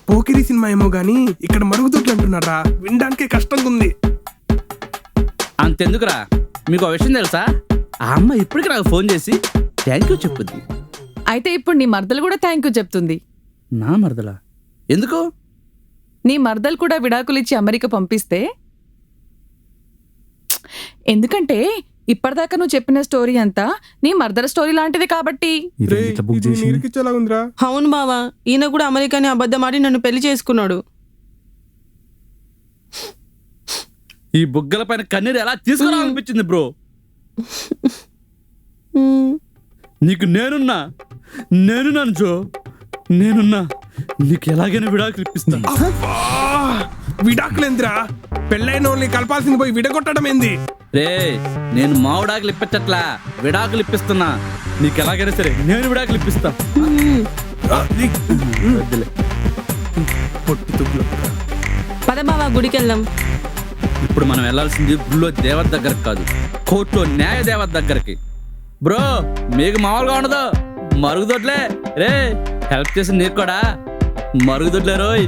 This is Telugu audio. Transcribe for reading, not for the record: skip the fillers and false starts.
పోకిరి సినిమా ఏమో గానీ ఇక్కడ మరుగుదొడ్లు అంటున్నారా, వినడానికే కష్టంగా ఉంది. అంతెందుకురా, మీకు ఆ విషయం తెలుసా? ఆ అమ్మ ఇప్పటికి నాకు ఫోన్ చేసి థ్యాంక్ యూ చెప్పుద్ది. అయితే ఇప్పుడు నీ మర్దలు కూడా థ్యాంక్ యూ చెప్తుంది. నా మరదలా? ఎందుకు? నీ మర్దలు కూడా విడాకులు ఇచ్చి అమెరికా పంపిస్తే. ఎందుకంటే ఇప్పటిదాకా నువ్వు చెప్పిన స్టోరీ అంతా నీ మర్దల స్టోరీ లాంటిది కాబట్టి. నీరుకిచ్చేలా ఉందిరా. అవును బావా, ఈయన కూడా అమెరికాని అబద్ధమాడి నన్ను పెళ్లి చేసుకున్నాడు. ఈ బుగ్గల పైన కన్నీరు ఎలా తీసుకురావాలనిపించింది బ్రో. నీకు నేనున్నాను జో, నేనున్నా. నీకు ఎలాగైనా విడాకులు ఇప్పిస్తాను. విడాకులేందిరా, పెళ్ళైన వాళ్ళని కలపాల్సింది పోయి విడగొట్టడం ఏంది? రే, నేను మా విడాకులు ఇప్పించట్లా, విడాకులు ఇప్పిస్తున్నా. నీకు ఎలాగైనా సరే నేను విడాకులు ఇప్పిస్తా. వద్దులే. పద బావా, గుడికి వెళ్దాం. ఇప్పుడు మనం వెళ్ళాల్సింది గుళ్ళో దేవత దగ్గరకు కాదు, కోర్టులో న్యాయ దేవత దగ్గరికి. బ్రో, మీకు మామూలుగా ఉండదు, మరుగుదొడ్లే. రే, హెల్ప్ చేసి నీకు కూడా మరుగుదొడ్లే రోయ్.